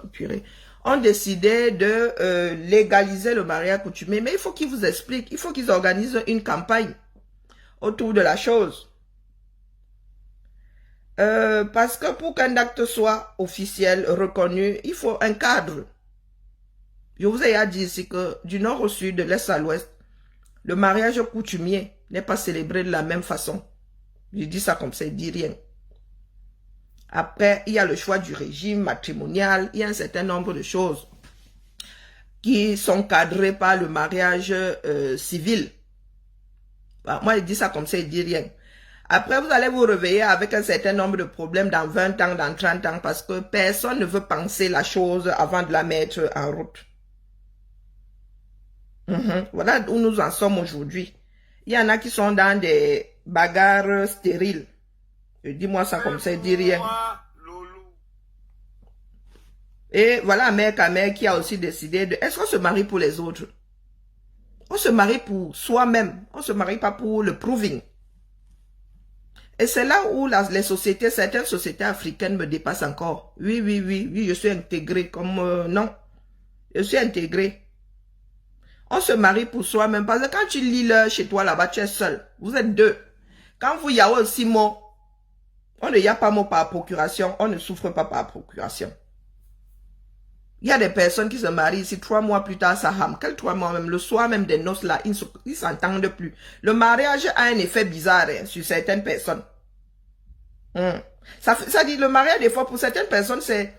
purée, ont décidé de légaliser le mariage coutumier. Mais il faut qu'ils vous expliquent, il faut qu'ils organisent une campagne autour de la chose. Parce que pour qu'un acte soit officiel, reconnu, il faut un cadre. Je vous ai déjà dit ici que du nord au sud, de l'est à l'ouest, le mariage coutumier n'est pas célébré de la même façon. Je dis ça comme ça, il dit rien. Après, il y a le choix du régime matrimonial, il y a un certain nombre de choses qui sont cadrées par le mariage civil. Bah, moi, je dis ça comme ça, il dit rien. Après, vous allez vous réveiller avec un certain nombre de problèmes dans 20 ans, dans 30 ans, parce que personne ne veut penser la chose avant de la mettre en route. Voilà où nous en sommes aujourd'hui. Il y en a qui sont dans des bagarres stériles. Dis-moi ça comme ça, il dit rien. Et voilà mère Kamel qui a aussi décidé de... Est-ce qu'on se marie pour les autres? On se marie pour soi-même. On ne se marie pas pour le proving. Et c'est là où les sociétés, certaines sociétés africaines me dépassent encore. Oui, oui, oui, oui, je suis intégrée comme... non, je suis intégrée. On se marie pour soi-même. Parce que quand tu lis là, chez toi là-bas, tu es seul. Vous êtes deux. Quand vous y a aussi mot, on ne y a pas mot par procuration. On ne souffre pas par procuration. Il y a des personnes qui se marient ici 3 mois plus tard, ça rame. Quel 3 mois même? Le soir même des noces là, ils s'entendent plus. Le mariage a un effet bizarre sur certaines personnes. Ça dit, le mariage des fois pour certaines personnes, c'est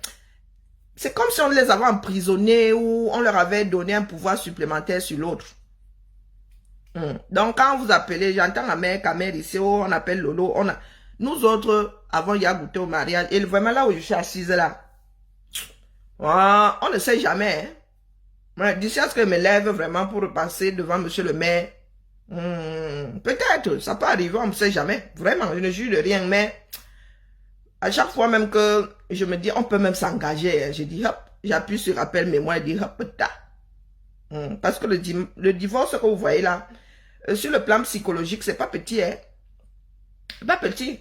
comme si on les avait emprisonnés ou on leur avait donné un pouvoir supplémentaire sur l'autre. Donc quand vous appelez, j'entends ma mère Kamel ici, oh, on appelle Lolo, nous autres, avant il y a goûté au mariage, et vraiment là où je suis assise là, on ne sait jamais. D'ici à ce que je me lève vraiment pour repasser devant monsieur le maire, peut-être, ça peut arriver, on ne sait jamais. Vraiment, je ne jure de rien, mais à chaque fois même que je me dis, on peut même s'engager, je dis hop, j'appuie sur appel mémoire et dis hop, ta. Parce que le divorce que vous voyez là, sur le plan psychologique, c'est pas petit, hein. C'est pas petit.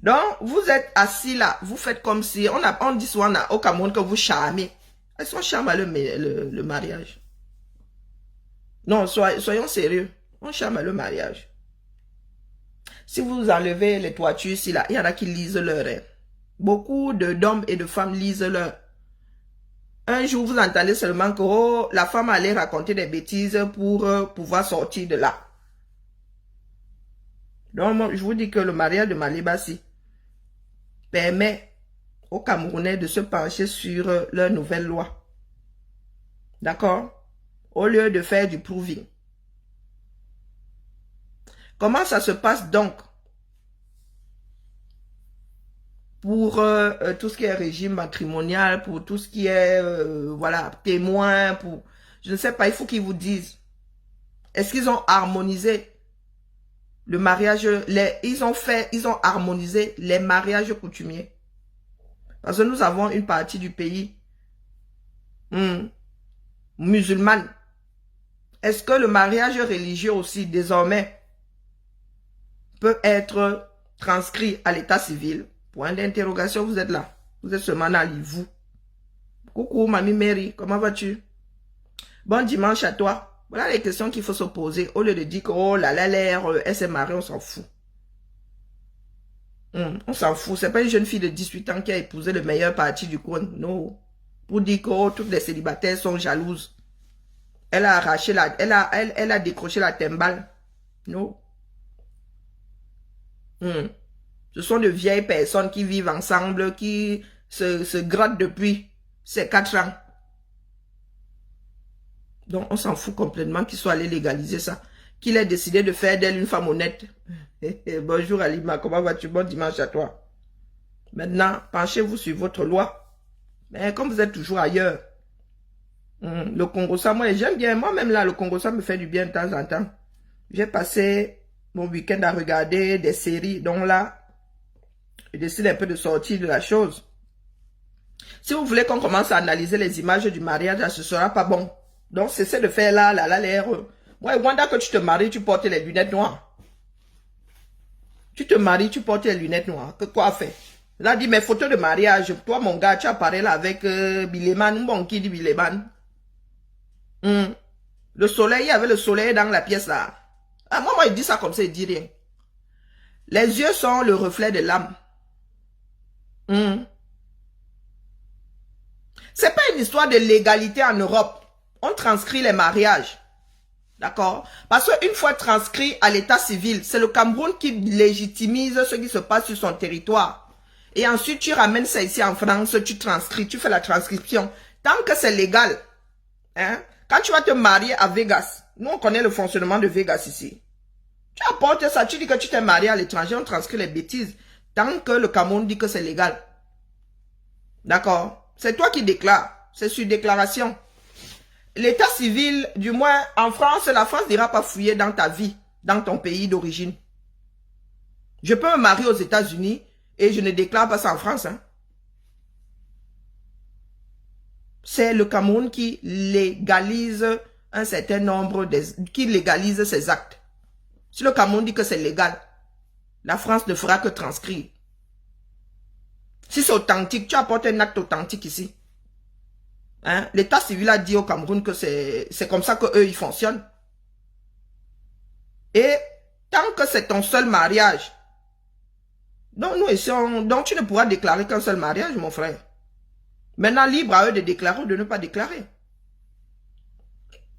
Donc, vous êtes assis là, vous faites comme si, on dit souvent au Cameroun que vous charmez. Est-ce qu'on charme le mariage? Non, soyons sérieux. On charme le mariage. Si vous enlevez les toitures ici là, il y en a qui lisent leur rêve. Beaucoup d'hommes et de femmes lisent leur. Un jour, vous entendez seulement que oh, la femme allait raconter des bêtises pour pouvoir sortir de là. Donc, moi, je vous dis que le mariage de Malibassi permet aux Camerounais de se pencher sur leur nouvelle loi. D'accord? Au lieu de faire du proving. Comment ça se passe donc pour tout ce qui est régime matrimonial, pour tout ce qui est voilà, témoin, pour je ne sais pas, il faut qu'ils vous disent. Est-ce qu'ils ont harmonisé le mariage, ils ont harmonisé les mariages coutumiers. Parce que nous avons une partie du pays musulmane. Est-ce que le mariage religieux aussi, désormais, peut être transcrit à l'état civil? Point d'interrogation, vous êtes là. Vous êtes seulement là, vous. Coucou, mamie Mary, comment vas-tu? Bon dimanche à toi. Voilà les questions qu'il faut se poser. Au lieu de dire que, oh là là, elle s'est mariée, on s'en fout. On s'en fout. C'est pas une jeune fille de 18 ans qui a épousé le meilleur parti du coin. Non. Pour dire que oh, toutes les célibataires sont jalouses. Elle a arraché elle a décroché la timbale. Non. Ce sont de vieilles personnes qui vivent ensemble, qui se grattent depuis ces 4 ans. Donc, on s'en fout complètement qu'il soit allé légaliser ça. Qu'il ait décidé de faire d'elle une femme honnête. Bonjour Alima, comment vas-tu? Bon dimanche à toi. Maintenant, penchez-vous sur votre loi. Mais comme vous êtes toujours ailleurs, le Congo, ça, moi j'aime bien. Moi-même là, le Congo, ça me fait du bien de temps en temps. J'ai passé mon week-end à regarder des séries. Donc là, je décide un peu de sortir de la chose. Si vous voulez qu'on commence à analyser les images du mariage, ce sera pas bon. Donc, cessez de faire là, l'air. Ouais, Wanda, que tu te maries, tu portes les lunettes noires. Tu te maries, tu portes les lunettes noires. Que quoi faire? Il a dit, mes photos de mariage, toi, mon gars, tu as parlé là avec Bileman. Bon, qui dit Bileman? Le soleil, il y avait le soleil dans la pièce là. Ah, moi, il dit ça comme ça, il dit rien. Les yeux sont le reflet de l'âme. C'est pas une histoire de légalité en Europe. On transcrit les mariages. D'accord? Parce qu'une fois transcrit à l'état civil, c'est le Cameroun qui légitimise ce qui se passe sur son territoire. Et ensuite, tu ramènes ça ici en France, tu transcris, tu fais la transcription. Tant que c'est légal, hein? Quand tu vas te marier à Vegas, nous on connaît le fonctionnement de Vegas ici. Tu apportes ça, tu dis que tu t'es marié à l'étranger, on transcrit les bêtises. Tant que le Cameroun dit que c'est légal. D'accord? C'est toi qui déclares. C'est sur déclaration. L'état civil, du moins en France, la France n'ira pas fouiller dans ta vie, dans ton pays d'origine. Je peux me marier aux États-Unis et je ne déclare pas ça en France. Hein. C'est le Cameroun qui légalise un certain nombre, qui légalise ses actes. Si le Cameroun dit que c'est légal, la France ne fera que transcrire. Si c'est authentique, tu apportes un acte authentique ici. Hein? L'état civil a dit au Cameroun que c'est comme ça qu'eux, ils fonctionnent. Et tant que c'est ton seul mariage, donc tu ne pourras déclarer qu'un seul mariage, mon frère. Maintenant, libre à eux de déclarer ou de ne pas déclarer.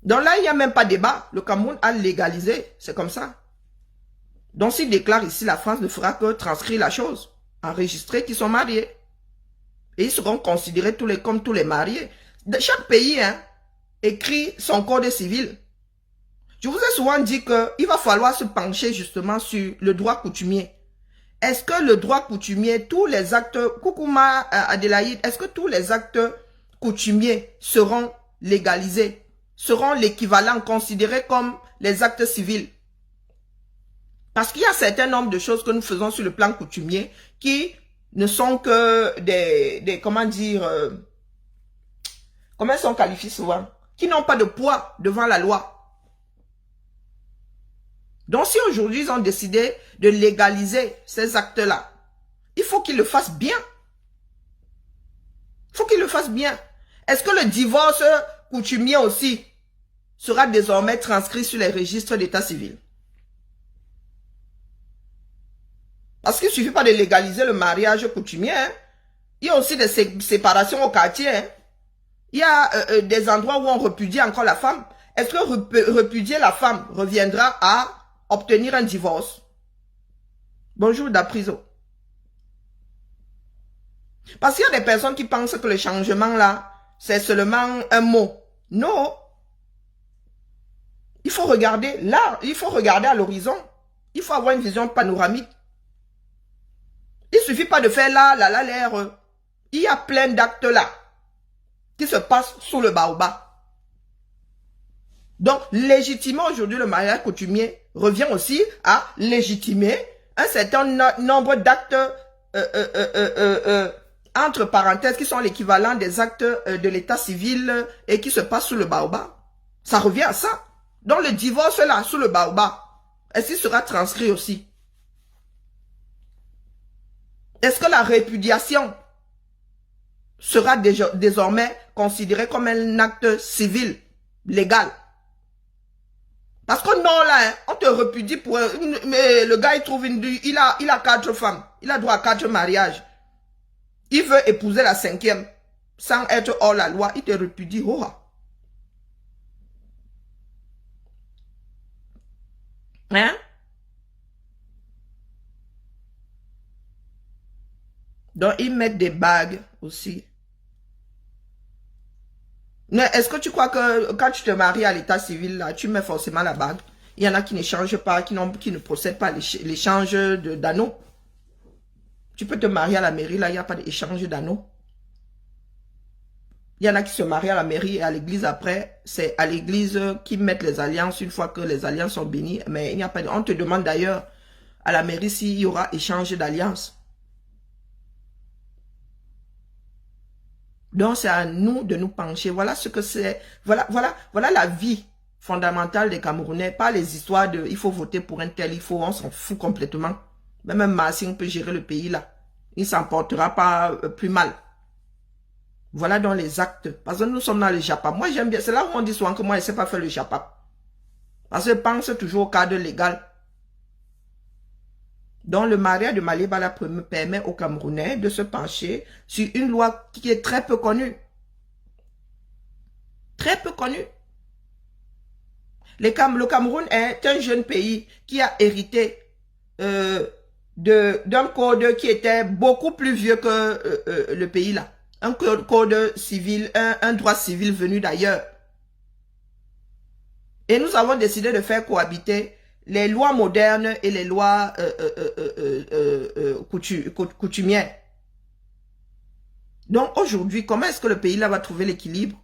Donc là, il n'y a même pas débat. Le Cameroun a légalisé. C'est comme ça. Donc s'ils déclarent ici, la France ne fera que transcrire la chose. Enregistrer qu'ils sont mariés. Et ils seront considérés comme tous les mariés. De chaque pays écrit son code civil. Je vous ai souvent dit qu'il va falloir se pencher justement sur le droit coutumier. Est-ce que le droit coutumier, tous les actes, Koukouma Adélaïde, est-ce que tous les actes coutumiers seront légalisés, seront l'équivalent, considérés comme les actes civils? Parce qu'il y a un certain nombre de choses que nous faisons sur le plan coutumier qui ne sont que des comment dire, comment ils sont qualifiés souvent, qui n'ont pas de poids devant la loi. Donc si aujourd'hui ils ont décidé de légaliser ces actes-là, il faut qu'ils le fassent bien. Il faut qu'ils le fassent bien. Est-ce que le divorce coutumier aussi sera désormais transcrit sur les registres d'état civil? Parce qu'il ne suffit pas de légaliser le mariage coutumier. Hein. Il y a aussi des séparations au quartier. Hein. Il y a des endroits où on repudie encore la femme. Est-ce que repudier la femme reviendra à obtenir un divorce? Bonjour Dapriso. Parce qu'il y a des personnes qui pensent que le changement là, c'est seulement un mot. Non. Il faut regarder là, il faut regarder à l'horizon. Il faut avoir une vision panoramique. Il ne suffit pas de faire là, l'air. Il y a plein d'actes là qui se passent sous le baobab. Donc, légitimer aujourd'hui le mariage coutumier revient aussi à légitimer un certain nombre d'actes entre parenthèses qui sont l'équivalent des actes de l'état civil et qui se passent sous le baobab. Ça revient à ça. Donc, le divorce là, sous le baobab, est-ce qu'il sera transcrit aussi? Est-ce que la répudiation sera désormais considérée comme un acte civil, légal? Parce que non, là, on te repudie pour... Mais le gars, il trouve il a 4 femmes. Il a droit à 4 mariages. Il veut épouser la 5e sans être hors la loi. Il te repudie. Oh. Hein? Donc, ils mettent des bagues aussi. Est-ce que tu crois que quand tu te maries à l'état civil, là, tu mets forcément la bague? Il y en a qui ne changent pas, qui ne procèdent pas à l'échange d'anneaux. Tu peux te marier à la mairie, là, il n'y a pas d'échange d'anneaux. Il y en a qui se marient à la mairie et à l'église après. C'est à l'église qu'ils mettent les alliances une fois que les alliances sont bénies. Mais il n'y a pas on te demande d'ailleurs à la mairie s'il y aura échange d'alliances. Donc, c'est à nous de nous pencher. Voilà ce que c'est. Voilà la vie fondamentale des Camerounais. Pas les histoires de il faut voter pour un tel, on s'en fout complètement. Même un Massing peut gérer le pays là. il ne s'en portera pas plus mal. Voilà donc les actes. Parce que nous sommes dans le Japap. Moi, j'aime bien. C'est là où on dit souvent que moi, je ne sais pas faire le Japap. Parce que je pense toujours au cadre légal. Donc, le mariage de Malibala permet aux Camerounais de se pencher sur une loi qui est très peu connue. Très peu connue. Le Cameroun est un jeune pays qui a hérité d'un code qui était beaucoup plus vieux que le pays là. Un code civil, un droit civil venu d'ailleurs. Et nous avons décidé de faire cohabiter les lois modernes et les lois coutumières. Donc aujourd'hui, comment est-ce que le pays là va trouver l'équilibre?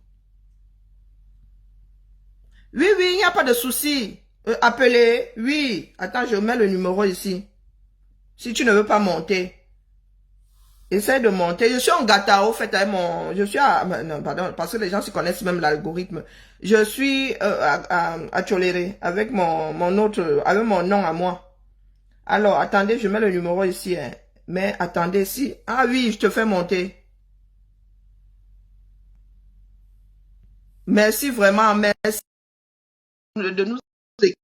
Oui, oui, il n'y a pas de souci. Appelez, oui. Attends, je mets le numéro ici. Si tu ne veux pas monter, essaie de monter. Je suis en gâteau, au fait, avec mon... Je suis à... Non, pardon, parce que les gens se connaissent même l'algorithme. Je suis à Toléré avec mon autre... Avec mon nom à moi. Alors, attendez, je mets le numéro ici. Hein. Mais attendez, si... Ah oui, je te fais monter. Merci vraiment, merci de nous écouter.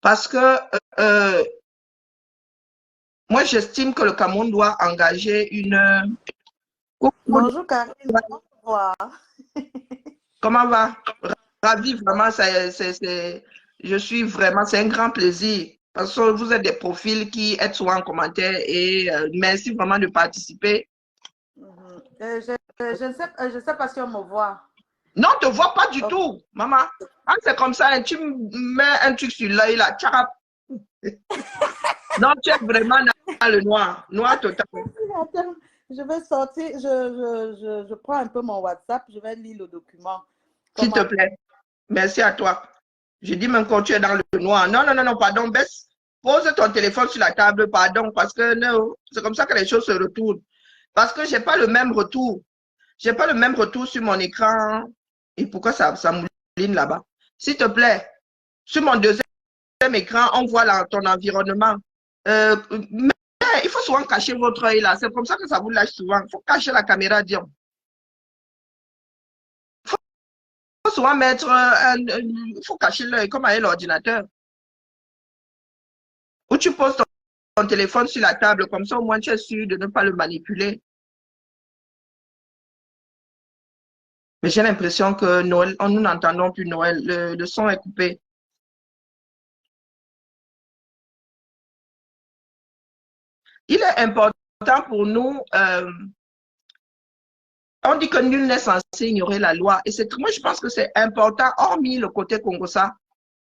Parce que... moi, j'estime que le Cameroun doit engager une... Bonjour Karine, comment tu vas? Comment va? Ravi, vraiment, je suis vraiment, c'est un grand plaisir. Parce que vous êtes des profils qui êtes souvent en commentaire et merci vraiment de participer. Je ne sais pas si on me voit. Non, on ne te voit pas du tout, maman. Ah, c'est comme ça, hein, tu mets un truc sur l'œil là, tcharap. Non, tu es vraiment dans le noir, noir total. Attends, je vais sortir, je prends un peu mon WhatsApp, je vais lire le document. S'il te plaît, merci à toi. Je dis même quand tu es dans le noir. Non, non, non, non, pardon, baisse. Pose ton téléphone sur la table, pardon, parce que c'est comme ça que les choses se retournent. Parce que je n'ai pas le même retour. Je n'ai pas le même retour sur mon écran. Et pourquoi ça mouline là-bas? S'il te plaît, sur mon deuxième écran, on voit là, ton environnement. Mais il faut souvent cacher votre œil là. C'est comme ça que ça vous lâche souvent. Il faut cacher la caméra, disons. Il faut souvent mettre il faut cacher l'œil comme avec l'ordinateur. Ou tu poses ton téléphone sur la table, comme ça au moins tu es sûr de ne pas le manipuler. Mais j'ai l'impression que Noël, nous n'entendons plus Noël, le son est coupé. Il est important pour nous, on dit que nul n'est censé ignorer la loi. Et moi, je pense que c'est important, hormis le côté Congossa,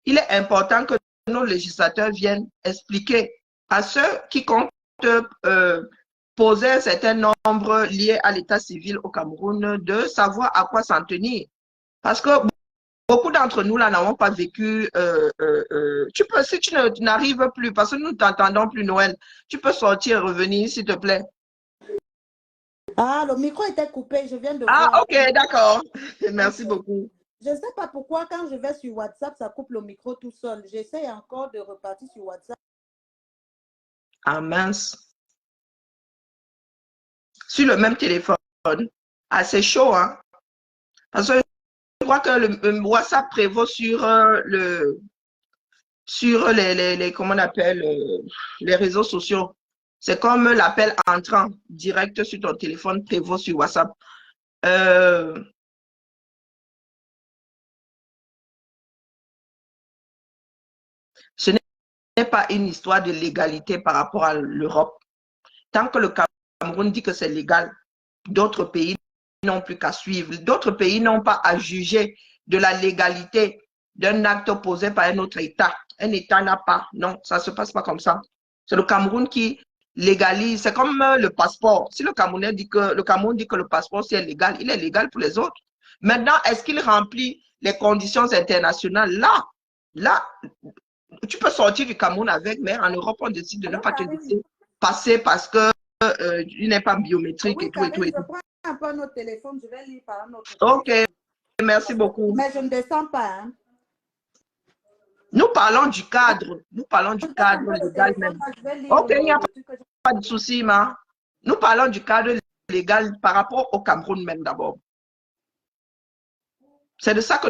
il est important que nos législateurs viennent expliquer à ceux qui comptent poser un certain nombre liés à l'état civil au Cameroun de savoir à quoi s'en tenir. Parce que beaucoup d'entre nous là n'avons pas vécu. Tu peux, si tu n'arrives plus, parce que nous ne t'entendons plus Noël, tu peux sortir et revenir, s'il te plaît. Ah, le micro était coupé, je viens de voir. Ah, ok, d'accord. Merci beaucoup. Je ne sais pas pourquoi, quand je vais sur WhatsApp, ça coupe le micro tout seul. J'essaie encore de repartir sur WhatsApp. Ah, mince. Sur le même téléphone. Ah, c'est chaud, hein. Parce que je crois que le WhatsApp prévaut sur comment on appelle, les réseaux sociaux. C'est comme l'appel entrant direct sur ton téléphone prévaut sur WhatsApp. Ce n'est pas une histoire de légalité par rapport à l'Europe. Tant que le Cameroun dit que c'est légal, d'autres pays n'ont plus qu'à suivre. D'autres pays n'ont pas à juger de la légalité d'un acte posé par un autre État. Un État n'a pas. Non, ça ne se passe pas comme ça. C'est le Cameroun qui légalise. C'est comme le passeport. Si le Cameroun dit que le passeport c'est légal, il est légal pour les autres. Maintenant, est-ce qu'il remplit les conditions internationales? Là, tu peux sortir du Cameroun avec, mais en Europe, on décide de ne pas te laisser passer parce que il n'est pas biométrique et tout et tout. Je prends un peu notre téléphone, je vais lire par notre Ok, téléphone. Merci beaucoup. Mais je ne descends pas. Hein. Nous parlons du cadre. Nous parlons du cadre légal même. Ok, il n'y a pas de souci, ma. Nous parlons du cadre légal par rapport au Cameroun même d'abord. C'est de ça que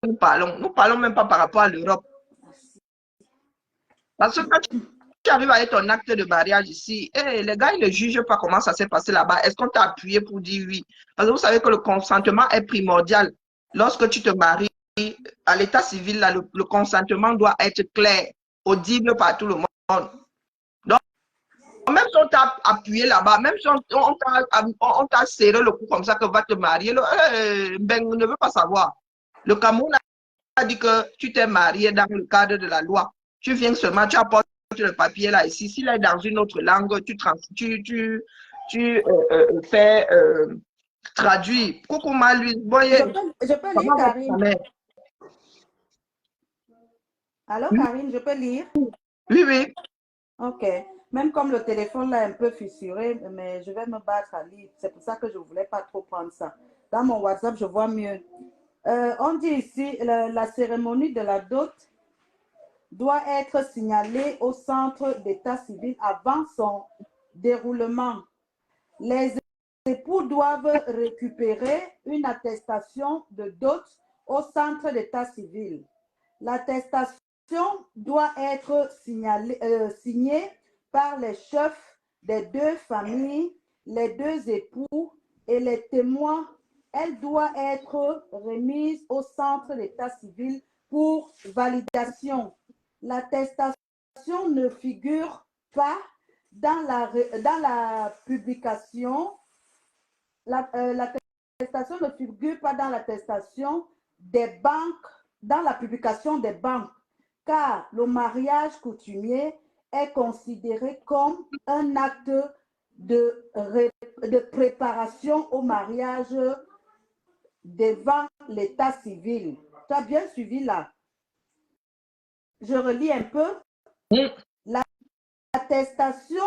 nous parlons. Nous ne parlons même pas par rapport à l'Europe. Parce que quand tu arrives avec ton acte de mariage ici, les gars, ils ne jugent pas comment ça s'est passé là-bas. Est-ce qu'on t'a appuyé pour dire oui? Parce que vous savez que le consentement est primordial. Lorsque tu te maries, à l'état civil, là, le consentement doit être clair, audible par tout le monde. Donc, même si on t'a appuyé là-bas, même si on t'a serré le cou comme ça que va te marier, ben, on ne veut pas savoir. Le Cameroun a dit que tu t'es marié dans le cadre de la loi. Tu viens seulement, tu apportes le papier là ici. S'il est dans une autre langue, tu fais traduire. Coucou Malu, Je peux lire, Karine. Allô, Oui. Karine, je peux lire? Oui, oui. Ok. Même comme le téléphone là est un peu fissuré, mais je vais me battre à lire. C'est pour ça que je ne voulais pas trop prendre ça. Dans mon WhatsApp, je vois mieux. On dit ici, la cérémonie de la dot doit être signalée au centre d'état civil avant son déroulement. Les époux doivent récupérer une attestation de dot au centre d'état civil. L'attestation doit être signée par les chefs des deux familles, les deux époux et les témoins. Elle doit être remise au centre d'état civil pour validation. L'attestation ne figure pas dans la publication. L'attestation ne figure pas dans l'attestation des banques, dans la publication des banques, car le mariage coutumier est considéré comme un acte de préparation au mariage devant l'état civil. Tu as bien suivi là? Je relis un peu. L'attestation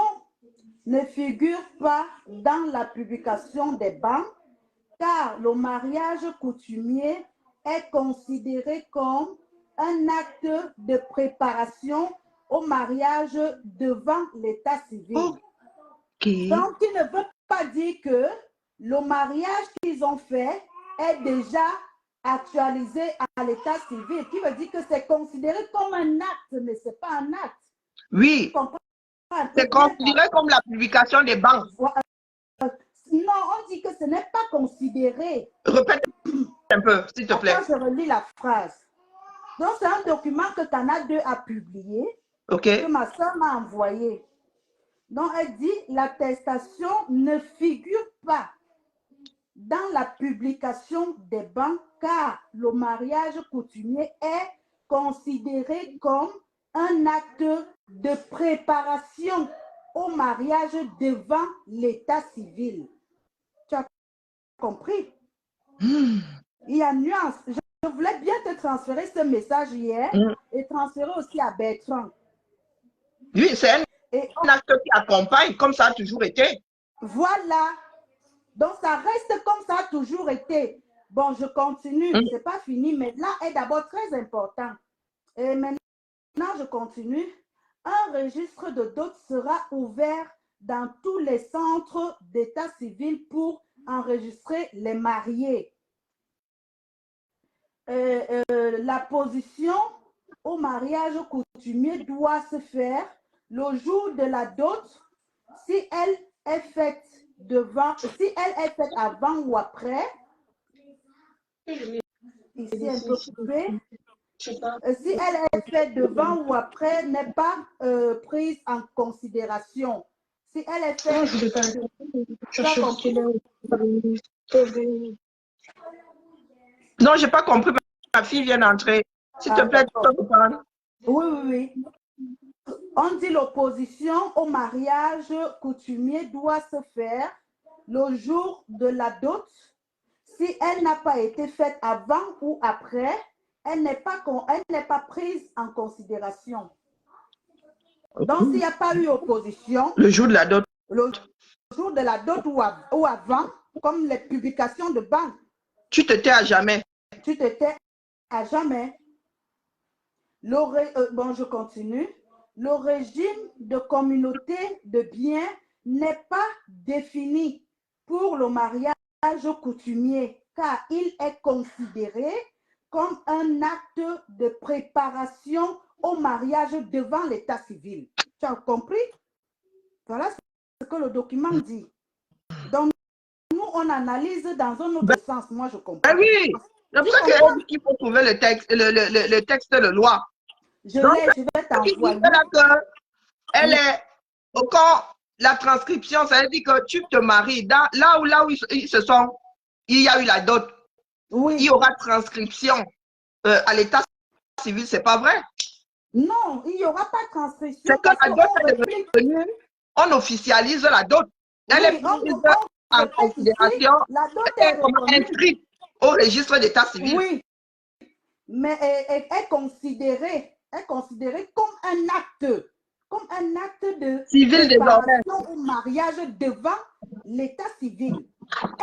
ne figure pas dans la publication des banques, car le mariage coutumier est considéré comme un acte de préparation au mariage devant l'état civil. Okay. Donc, il ne veut pas dire que le mariage qu'ils ont fait est déjà actualisé à l'état civil, qui veut dire que c'est considéré comme un acte, mais ce n'est pas un acte. Oui, c'est considéré comme la publication des banques. Non, on dit que ce n'est pas considéré. Répète un peu, s'il te plaît. Attends, je relis la phrase. Donc, c'est un document que Canal 2 a publié, que ma soeur m'a envoyé. Donc, elle dit, l'attestation ne figure pas dans la publication des banques, car le mariage coutumier est considéré comme un acte de préparation au mariage devant l'état civil. Tu as compris? Il y a nuance. Je voulais bien te transférer ce message hier et transférer aussi à Bertrand. Oui, c'est un acte qui accompagne, comme ça a toujours été. Voilà. Donc, ça reste comme ça a toujours été. Bon, je continue. Ce n'est pas fini, mais là est d'abord très important. Et maintenant, je continue. Un registre de dot sera ouvert dans tous les centres d'état civil pour enregistrer les mariés. La position au mariage coutumier doit se faire le jour de la dot si elle est faite avant ou après. Ici un peu coupé. Si elle est faite devant ou après, n'est pas prise en considération. Si elle est faite... Non, je n'ai pas compris. Ma fille vient d'entrer. S'il te plaît, tu peux reprendre. Oui. On dit l'opposition au mariage coutumier doit se faire le jour de la dot. Si elle n'a pas été faite avant ou après, elle n'est pas prise en considération. Donc, s'il n'y a pas eu opposition, le jour de la dot, le jour de la dot ou avant, comme les publications de banque, tu te tais à jamais. Tu te tais à jamais. Bon, je continue. Le régime de communauté de biens n'est pas défini pour le mariage coutumier, car il est considéré comme un acte de préparation au mariage devant l'état civil. Tu as compris? Voilà ce que le document dit. Donc, nous, on analyse dans un autre sens. Moi, je comprends. Oui, c'est pour ça qu'il faut trouver le texte de loi. Je vais t'envoyer. Elle est, quand la transcription, ça veut dire que tu te maries, là où ils se sont, il y a eu la dot. Oui. Il y aura transcription à l'état civil, c'est pas vrai? Non, il n'y aura pas de transcription. C'est que la dot est devenue, on officialise la dot. Elle est prise en considération, la dot est inscrite au registre d'état civil. Oui, mais elle est considérée comme un acte de civil préparation au mariage devant l'état civil.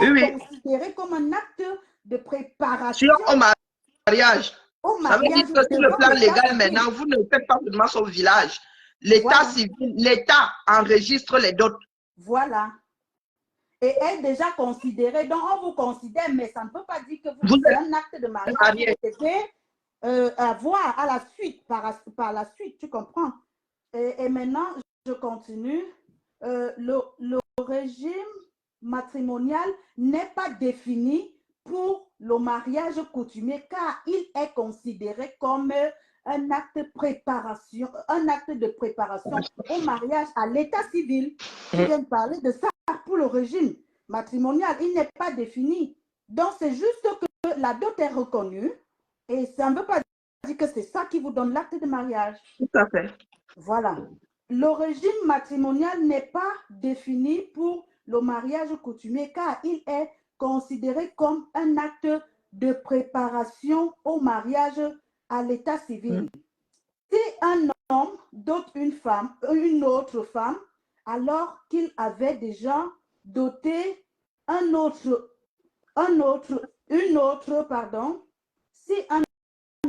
Elle est considérée comme un acte de préparation au mariage. Ça veut dire que sur le plan légal, maintenant, vous ne faites pas seulement son village. L'état civil, l'État enregistre les dots. Voilà. Et est déjà considérée, donc on vous considère, mais ça ne peut pas dire que vous êtes un acte de mariage que vous devez avoir à la suite, par la suite, tu comprends? Et maintenant, je continue. Le régime matrimonial n'est pas défini pour le mariage coutumier car il est considéré comme un acte de préparation au mariage à l'état civil. Je viens de parler de ça pour le régime matrimonial. Il n'est pas défini. Donc, c'est juste que la dot est reconnue et ça ne veut pas dire que c'est ça qui vous donne l'acte de mariage. Tout à fait. Voilà. Le régime matrimonial n'est pas défini pour le mariage coutumier car il est considéré comme un acte de préparation au mariage à l'état civil. Si un homme dote une autre femme, alors qu'il avait déjà doté si un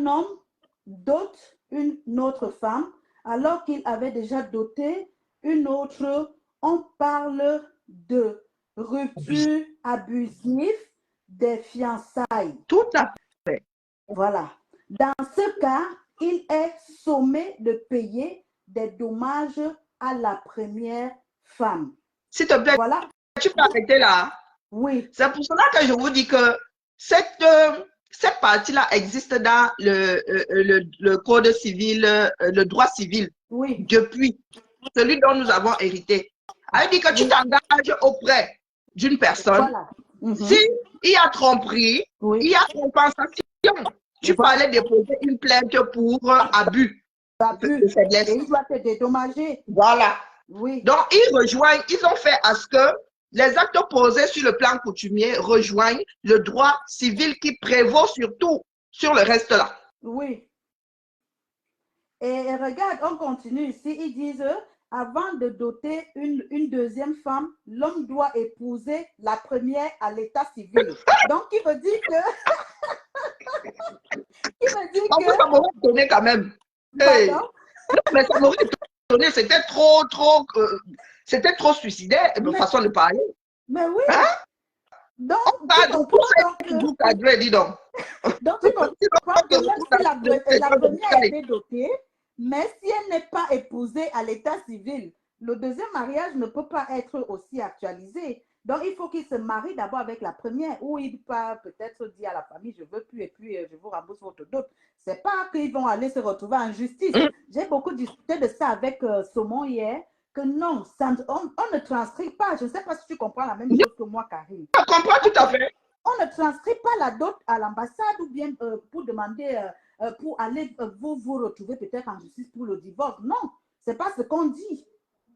homme dote une autre femme, alors qu'il avait déjà doté une autre, on parle de rupture abusive des fiançailles. Tout à fait. Voilà. Dans ce cas, il est sommé de payer des dommages à la première femme. S'il te plaît, voilà. Tu peux arrêter là. Oui. C'est pour cela que je vous dis que cette partie-là existe dans le code civil, le droit civil, depuis celui dont nous avons hérité. Elle dit que tu t'engages auprès d'une personne. S'il y a tromperie, il y a compensation. Tu peux aller déposer une plainte pour abus. De faiblesse. Et il doit te dédommager. Voilà. Oui. Donc, ils ont fait à ce que les actes posés sur le plan coutumier rejoignent le droit civil qui prévaut surtout sur le reste là. Oui. Et regarde, on continue ici. Ils disent, avant de doter une deuxième femme, l'homme doit épouser la première à l'état civil. Donc, il veut dire que... Ça m'aurait étonné quand même. Hey. Non, mais ça m'aurait étonné. C'était trop suicidaire, de façon de parler. Mais oui. Hein? Donc, dis donc. Donc, tu comprends que même si la première a été dotée, mais si elle n'est pas épousée à l'état civil, le deuxième mariage ne peut pas être aussi actualisé. Donc, il faut qu'il se marie d'abord avec la première, ou il peut peut-être dire à la famille, je ne veux plus, et puis je vous rembourse votre dot. Ce n'est pas qu'ils vont aller se retrouver en justice. J'ai beaucoup discuté de ça avec Saumon hier, que non, on ne transcrit pas. Je ne sais pas si tu comprends la même chose que moi, Karine. Je comprends tout à fait. On ne transcrit pas la dot à l'ambassade ou bien pour demander, pour aller vous retrouver peut-être en justice pour le divorce. Non, ce n'est pas ce qu'on dit.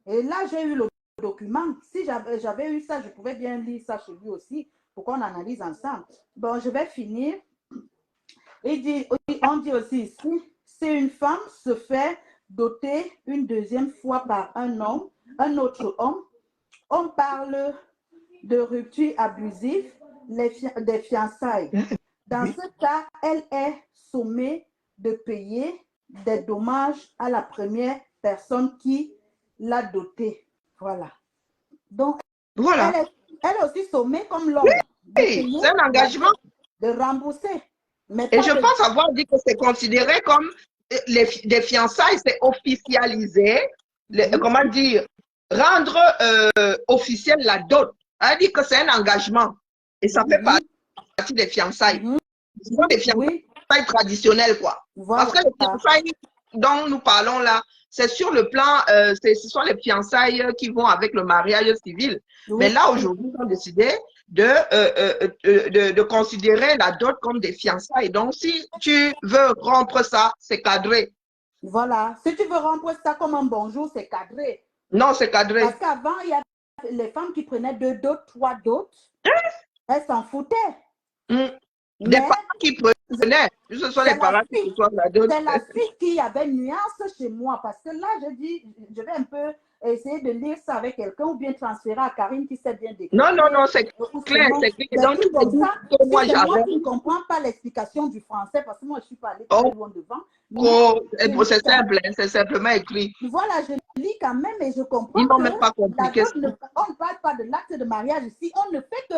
Et là, j'ai eu le document. Si j'avais eu ça, je pouvais bien lire ça chez lui aussi pour qu'on analyse ensemble. Bon, je vais finir. On dit aussi ici, si une femme se fait doter une deuxième fois par un autre homme, on parle de rupture abusive des fiançailles. Dans ce cas, elle est sommée de payer des dommages à la première personne qui l'a dotée. Voilà. Donc, Voilà. elle est aussi sommée comme l'homme de Oui, payer, c'est un engagement. de rembourser. Mais Et pas je de... pense avoir dit que c'est considéré comme des fiançailles, c'est officialisé. Comment dire, rendre officielle la dot. Elle dit que c'est un engagement. Et ça fait partie des fiançailles. Ce sont des Oui, fiançailles traditionnelles, quoi. Parce voilà. que les fiançailles dont nous parlons là, c'est sur le plan, ce sont les fiançailles qui vont avec le mariage civil. Oui. Mais là, aujourd'hui, ils ont décidé de considérer la dot comme des fiançailles. Donc, si tu veux rompre ça, c'est cadré. Voilà. Si tu veux rompre ça comme un bonjour, c'est cadré. Non, c'est cadré. Parce qu'avant, il y a les femmes qui prenaient 2 dots, 3 dots. Elles s'en foutaient. Des parents qui prenaient, ce sont les parents qui reçoivent la dot. C'est la suite qui avait nuance chez moi. Parce que là, je dis, je vais un peu essayer de lire ça avec quelqu'un ou bien transférer à Karine qui sait bien déclarer. Non, c'est clair, c'est clair. Donc, tout comme ça, que moi, si c'est moi j'avais. qui ne comprends pas l'explication du français, parce que moi, je ne suis pas allée très loin devant. C'est simple, c'est simplement écrit. Voilà, je lis quand même et je comprends Ils n'ont que même pas compliqué ça. on ne parle pas de l'acte de mariage ici, on ne fait que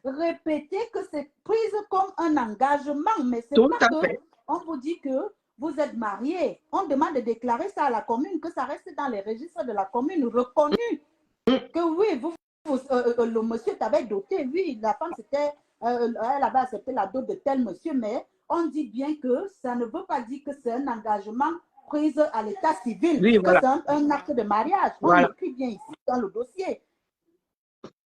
répéter que c'est prise comme un engagement, mais c'est pas que on vous dit que vous êtes marié. On demande de déclarer ça à la commune, que ça reste dans les registres de la commune, reconnu. Que oui, le monsieur t'avait doté, oui, la femme c'était, elle avait accepté la dot de tel monsieur, mais on dit bien que ça ne veut pas dire que c'est un engagement pris à l'état civil, oui, que c'est un acte de mariage. On l'écrit bien ici dans le dossier.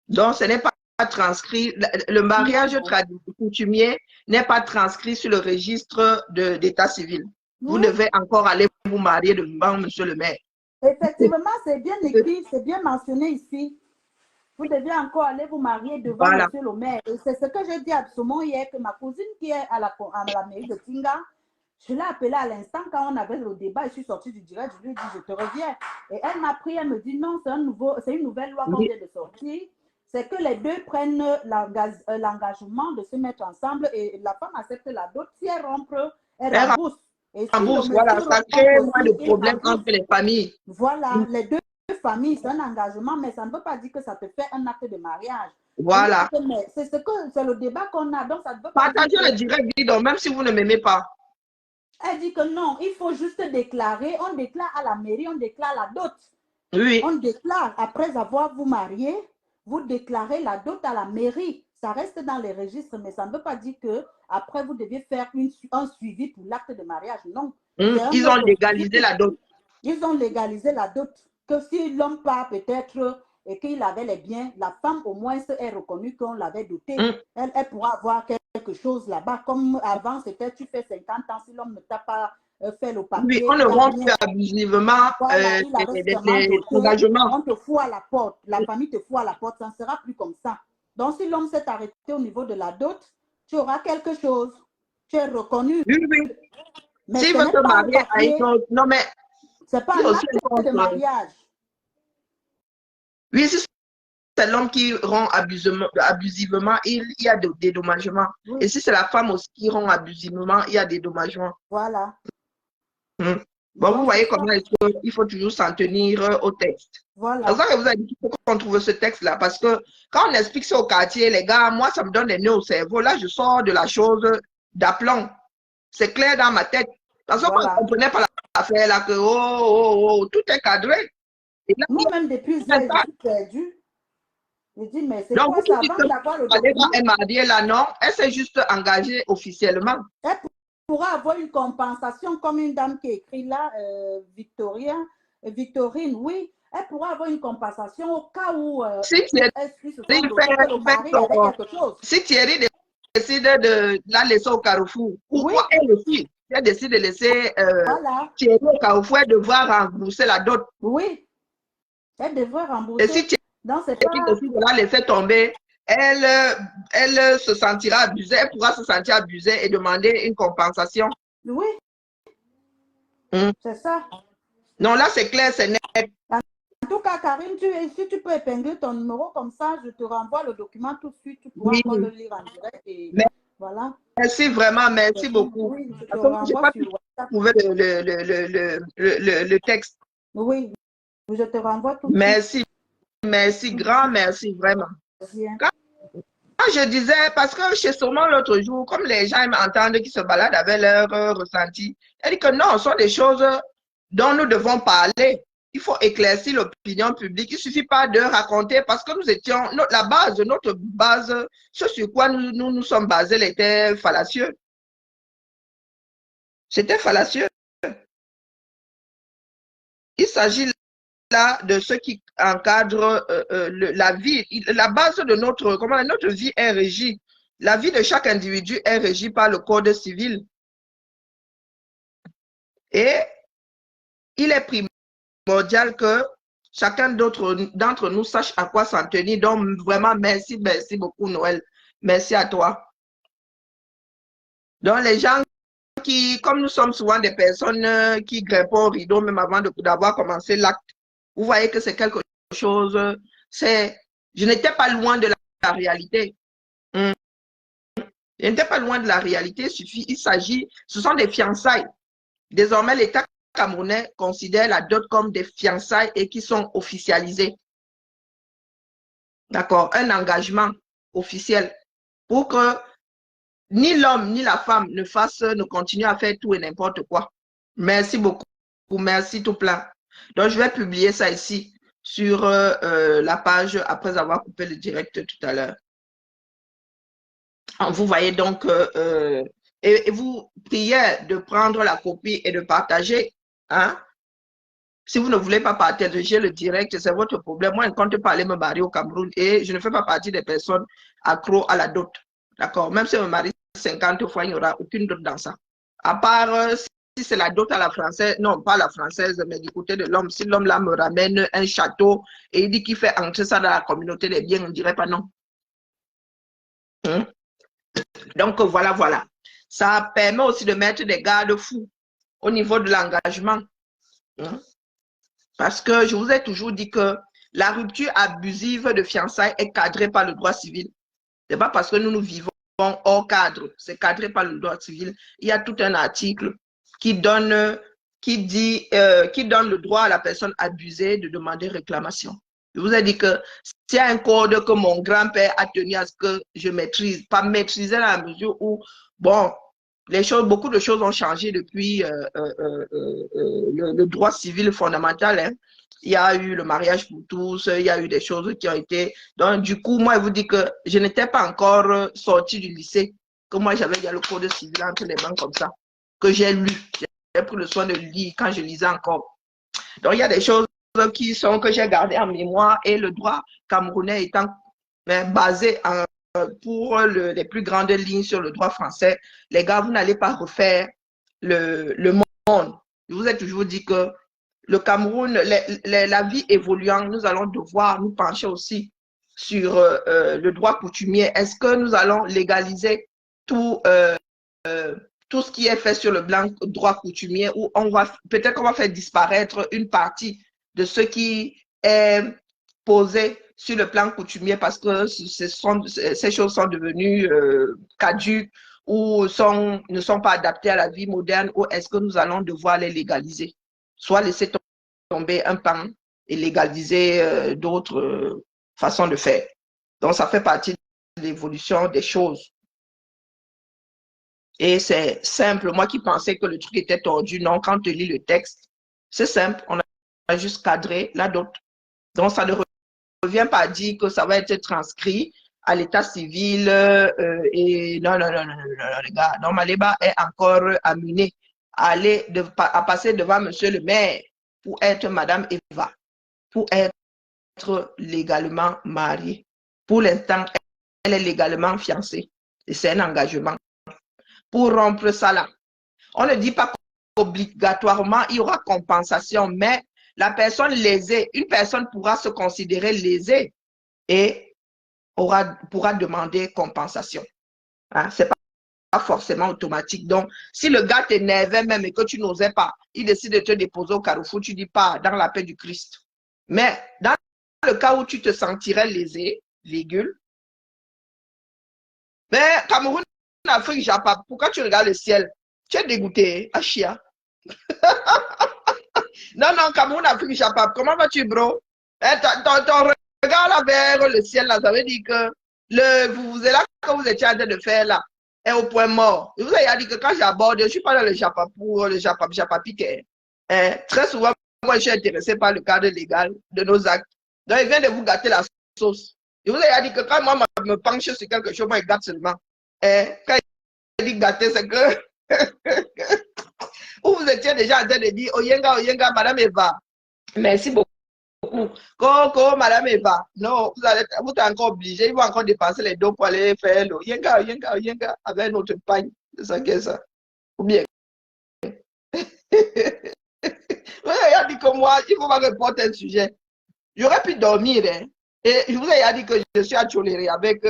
Donc, ce n'est pas transcrit, le mariage coutumier n'est pas transcrit sur le registre d'état civil. Vous devez encore aller vous marier devant monsieur le maire. Effectivement, c'est bien écrit, c'est bien mentionné ici. Vous devez encore aller vous marier devant monsieur le maire. Et c'est ce que j'ai dit absolument hier, que ma cousine qui est à la mairie de Tinga, je l'ai appelée à l'instant quand on avait le débat, je suis sortie du direct, je lui ai dit, je te reviens. Et elle m'a pris, elle me dit, non, c'est une nouvelle loi qu'on vient de sortir. C'est que les deux prennent l'engagement de se mettre ensemble et la femme accepte la dot. Si elle rompt, elle rembourse. Et si voilà, ça crée moins de problèmes entre les familles. Voilà, les deux familles, c'est un engagement, mais ça ne veut pas dire que ça te fait un acte de mariage. Voilà. C'est le débat qu'on a, donc ça ne veut pas partagez le direct, dis donc, même si vous ne m'aimez pas. Elle dit que non, il faut juste déclarer, on déclare à la mairie, on déclare la dot. Oui. On déclare, après avoir vous marié, vous déclarez la dot à la mairie. Ça reste dans les registres, mais ça ne veut pas dire que après vous devez faire un suivi pour l'acte de mariage. Non. Ils ont légalisé la dot. Ils ont légalisé la dot. Que si l'homme part peut-être et qu'il avait les biens, la femme au moins est reconnue qu'on l'avait dotée. Elle pourra avoir quelque chose là-bas. Comme avant, c'était tu fais 50 ans, si l'homme ne t'a pas fait le papier. Oui, on ne rompt plus abusivement les engagements. On te fout à la porte. La famille te fout à la porte. Ça ne sera plus comme ça. Donc, si l'homme s'est arrêté au niveau de la dot, tu auras quelque chose. Tu es reconnu. Oui, oui. S'il veut te marier à une autre, non mais... C'est pas un acte de mariage. Oui, si c'est l'homme qui rompt abusivement, il y a des dédommagements. Oui. Et si c'est la femme aussi qui rompt abusivement, il y a des dédommagements. Voilà. Bon, donc, vous voyez comment il faut toujours s'en tenir au texte. Voilà. C'est pour ça que vous avez dit qu'il faut qu'on trouve ce texte-là. Parce que quand on explique ça au quartier, les gars, moi, ça me donne des nœuds au cerveau. Là, je sors de la chose d'aplomb. C'est clair dans ma tête. Parce que moi, je ne comprenais pas l'affaire là, que tout est cadré. Moi-même, depuis ça, je suis perdue. Je dis, mais c'est quoi ça avant d'avoir le document? Elle m'a dit là, non, elle s'est juste engagée officiellement. Elle pourra avoir une compensation comme une dame qui écrit là, Victorine, oui. Elle pourra avoir une compensation au cas où si Thierry décide de la laisser au carrefour, pourquoi elle aussi, elle décide de laisser Thierry au carrefour, elle devra rembourser la dot. Oui, elle devra rembourser. Et si Thierry décide de la laisser tomber, elle se sentira abusée, elle pourra se sentir abusée et demander une compensation. Oui, c'est ça. Non, là c'est clair, c'est net. En tout cas, Karine, si tu peux épingler ton numéro comme ça, je te renvoie le document tout de suite. Tu pourras encore le lire en direct. Et voilà. Merci vraiment, merci beaucoup. Oui, je te J'ai pas pu trouver le texte. Oui, je te renvoie tout de suite. Merci. merci, grand merci, vraiment. Bien. Quand je disais, parce que chez Saumon l'autre jour, comme les gens m'entendent qui se baladent avec leur ressenti, elle dit que non, ce sont des choses dont nous devons parler. Il faut éclaircir l'opinion publique. Il ne suffit pas de raconter parce que nous étions, la base, notre base, ce sur quoi nous sommes basés était fallacieux. C'était fallacieux. Il s'agit là de ce qui encadre la vie. La base de notre vie est régie. La vie de chaque individu est régie par le code civil. Et il est primordial que chacun d'entre nous sache à quoi s'en tenir. Donc, vraiment, merci beaucoup, Noël. Merci à toi. Donc, les gens qui, comme nous sommes souvent des personnes qui grimpent au rideau, même avant d'avoir commencé l'acte, vous voyez que c'est quelque chose, je n'étais pas loin de la réalité. Je n'étais pas loin de la réalité, ce sont des fiançailles. Désormais, l'État camerounais considère la dot comme des fiançailles et qui sont officialisées. D'accord? Un engagement officiel pour que ni l'homme ni la femme ne continuent à faire tout et n'importe quoi. Merci beaucoup. Merci tout plein. Donc, je vais publier ça ici sur la page après avoir coupé le direct tout à l'heure. Vous voyez donc, et vous priez de prendre la copie et de partager. Hein? Si vous ne voulez pas partager le direct, c'est votre problème. Moi, je ne compte pas aller me marier au Cameroun et je ne fais pas partie des personnes accro à la dot. D'accord? Même si je me marie 50 fois, il n'y aura aucune dot dans ça. À part si c'est la dot à la française, non, pas la française, mais du côté de l'homme. Si l'homme là me ramène un château et il dit qu'il fait entrer ça dans la communauté des biens, on ne dirait pas non. Hein? Donc, voilà. Ça permet aussi de mettre des garde-fous au niveau de l'engagement. Hein? Parce que je vous ai toujours dit que la rupture abusive de fiançailles est cadrée par le droit civil. Ce n'est pas parce que nous vivons hors cadre, c'est cadré par le droit civil. Il y a tout un article qui donne le droit à la personne abusée de demander réclamation. Je vous ai dit que c'est un code que mon grand-père a tenu à ce que je maîtrise, pas maîtriser dans la mesure où, bon, beaucoup de choses ont changé depuis le droit civil fondamental. Hein. Il y a eu le mariage pour tous, il y a eu des choses qui ont été... Donc, du coup, moi, je vous dis que je n'étais pas encore sortie du lycée, que moi, j'avais déjà le code civil entre les mains comme ça, que j'ai lu. J'ai pris le soin de lire quand je lisais encore. Donc, il y a des choses que j'ai gardées en mémoire et le droit camerounais étant basé pour les plus grandes lignes sur le droit français, les gars, vous n'allez pas refaire le monde. Je vous ai toujours dit que le Cameroun, la vie évoluant, nous allons devoir nous pencher aussi sur le droit coutumier. Est-ce que nous allons légaliser tout ce qui est fait sur le blanc droit coutumier ou peut-être qu'on va faire disparaître une partie de ce qui est posé sur le plan coutumier parce que ces choses sont devenues caduques ou ne sont pas adaptées à la vie moderne, ou est-ce que nous allons devoir les légaliser? Soit laisser tomber un pan et légaliser d'autres façons de faire. Donc, ça fait partie de l'évolution des choses. Et c'est simple. Moi qui pensais que le truc était tordu, non, quand tu lis le texte, c'est simple. On a juste cadré la dot. Donc, ça ne revient pas à dire que ça va être transcrit à l'état civil et non, les gars. Donc, Maléba est encore amené à passer devant monsieur le maire pour être madame Eva, pour être légalement mariée. Pour l'instant, elle est légalement fiancée et c'est un engagement. Pour rompre ça là, on ne dit pas qu'obligatoirement il y aura compensation, mais la personne lésée, une personne pourra se considérer lésée et pourra demander compensation. Hein? Ce n'est pas forcément automatique. Donc, si le gars t'énervait même et que tu n'osais pas, il décide de te déposer au carrefour, tu dis pas dans la paix du Christ. Mais dans le cas où tu te sentirais lésé, virgule, mais Cameroun, Afrique, Japon, pourquoi tu regardes le ciel? Tu es dégoûté, Achia. Non, Cameroun, Afrique, Japon, comment vas-tu, bro? Ton regarde vers le ciel, là, ça veut dire que vous là que vous étiez en train de faire là est au point mort. Je vous ai dit que quand j'aborde, je ne suis pas dans le japapou, le japapique. Hein. Très souvent, moi, je suis intéressé par le cadre légal de nos actes. Donc, il vient de vous gâter la sauce. Je vous ai dit que quand moi, je me penche sur quelque chose, moi, il gâte seulement. Hein. Quand il dit gâter, c'est que où vous étiez déjà en train de dire, Oyenga, Madame Eva, merci beaucoup. Coco, Madame Eva, non, vous êtes encore obligé, ils vont encore dépenser les dons pour aller faire le Oyenga, avec notre pagne. C'est ça qu'est ça. Ou bien. Vous avez dit que moi, il faut pas reporter un sujet. J'aurais pu dormir, hein. Et je vous ai dit que je suis atoléré avec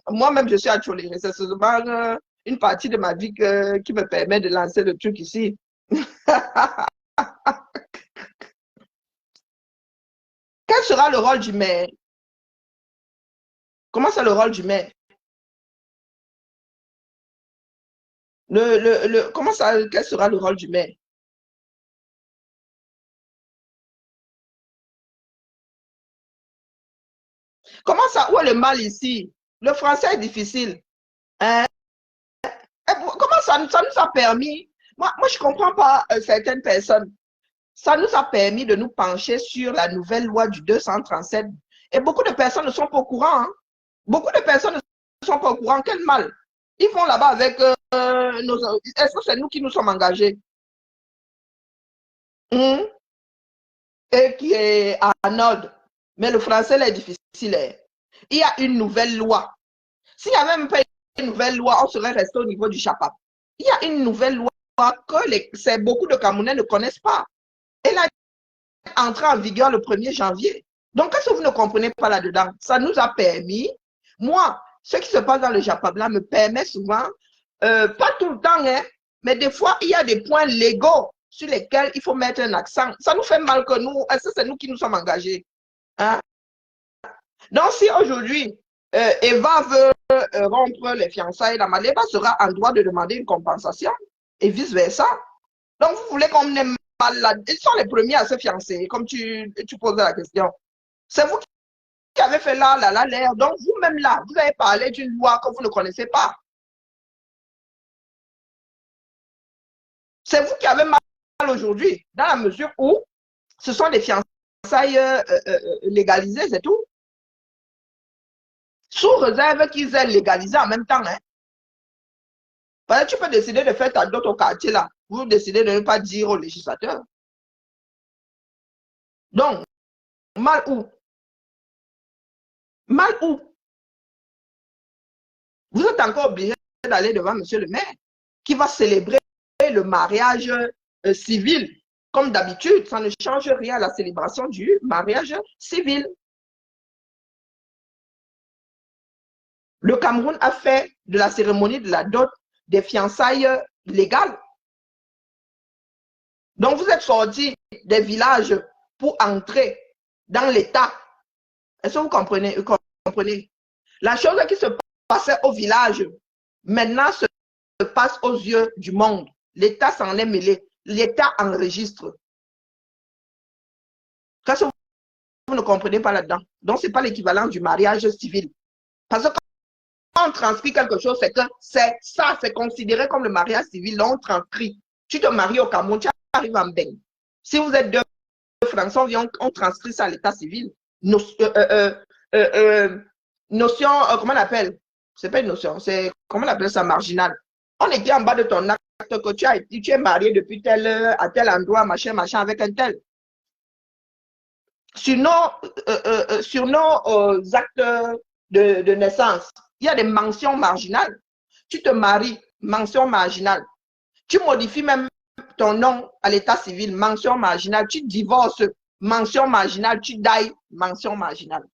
moi-même, je suis atoléré. C'est seulement une partie de ma vie qui me permet de lancer le truc ici. Quel sera le rôle du maire? Comment c'est le rôle du maire? Comment ça, quel sera le rôle du maire? Comment ça? Où est le mal ici? Le français est difficile. Hein? Comment ça nous a permis? Moi je ne comprends pas certaines personnes. Ça nous a permis de nous pencher sur la nouvelle loi du 237. Et beaucoup de personnes ne sont pas au courant. Hein? Beaucoup de personnes ne sont pas au courant. Quel mal? Ils vont là-bas avec nos... Est-ce que c'est nous qui nous sommes engagés? Et qui est en ordre. Mais le français là, est difficile. Hein? Il y a une nouvelle loi. S'il n'y avait même pas une nouvelle loi, on serait resté au niveau du chapeau. Il y a une nouvelle loi que beaucoup de Camerounais ne connaissent pas. Elle a entré en vigueur le 1er janvier. Donc, qu'est-ce que vous ne comprenez pas là-dedans? Ça nous a permis, moi, ce qui se passe dans le Japon là me permet souvent, pas tout le temps, hein, mais des fois, il y a des points légaux sur lesquels il faut mettre un accent. Ça nous fait mal que nous, est-ce que c'est nous qui nous sommes engagés? Hein? Donc, si aujourd'hui, Eva veut rompre les fiançailles, la Maleba sera en droit de demander une compensation et vice-versa. Donc, vous voulez qu'on ait mal là? Ils sont les premiers à se fiancer, comme tu posais la question. C'est vous qui avez fait là, l'air. Donc, vous-même là, vous avez parlé d'une loi que vous ne connaissez pas. C'est vous qui avez mal aujourd'hui, dans la mesure où ce sont des fiançailles légalisées, c'est tout. Sous réserve qu'ils aient légalisé en même temps. Hein. Parce que tu peux décider de faire ta dot au quartier là. Vous décidez de ne pas dire au législateur. Donc, mal où? Mal où? Vous êtes encore obligé d'aller devant monsieur le maire qui va célébrer le mariage civil. Comme d'habitude, ça ne change rien à la célébration du mariage civil. Le Cameroun a fait de la cérémonie de la dot des fiançailles légales. Donc, vous êtes sortis des villages pour entrer dans l'État. Est-ce que vous comprenez? La chose qui se passait au village, maintenant se passe aux yeux du monde. L'État s'en est mêlé. L'État enregistre. Qu'est-ce que vous ne comprenez pas là-dedans? Donc, ce n'est pas l'équivalent du mariage civil. Parce que quand on transcrit quelque chose, c'est que c'est considéré comme le mariage civil. Donc, on transcrit. Tu te maries au Cameroun, tu arrives en Beng. Si vous êtes deux Français, on transcrit ça à l'état civil. Notion, comment on appelle? C'est pas une notion, c'est, comment on appelle ça, marginal. On écrit en bas de ton acte que tu es marié depuis à tel endroit, machin, avec un tel. Sur nos actes de naissance, il y a des mentions marginales. Tu te maries, mention marginale. Tu modifies même ton nom à l'état civil, mention marginale. Tu divorces, mention marginale. Tu dailles, mention marginale.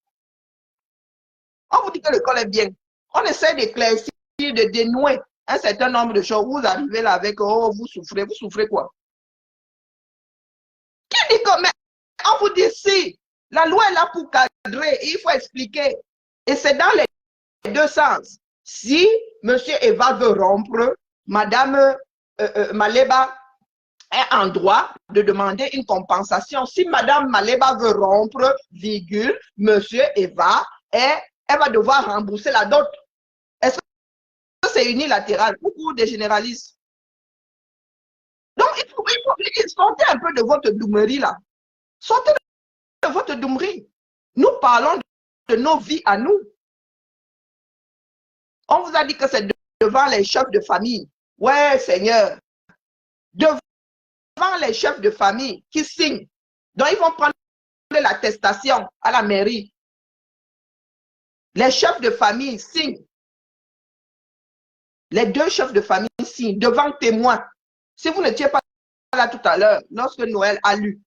On vous dit que l'école est bien. On essaie d'éclaircir, de dénouer un certain nombre de choses. Vous arrivez là avec, oh, vous souffrez quoi? Qui dit que, mais on vous dit si, la loi est là pour cadrer, il faut expliquer. Et c'est dans les deux sens. Si monsieur Eva veut rompre, madame Maleba est en droit de demander une compensation. Si Madame Maleba veut rompre, virgule, Monsieur Eva, elle va devoir rembourser la dot. Est-ce que c'est unilatéral ou des généralistes? Donc, il faut sortez un peu de votre doumerie là. Sortez de votre doumerie. Nous parlons de nos vies à nous. On vous a dit que c'est devant les chefs de famille. Ouais, Seigneur. Devant les chefs de famille qui signent. Donc, ils vont prendre l'attestation à la mairie. Les chefs de famille signent. Les deux chefs de famille signent devant témoin. Si vous n'étiez pas là tout à l'heure, lorsque Noël a lu,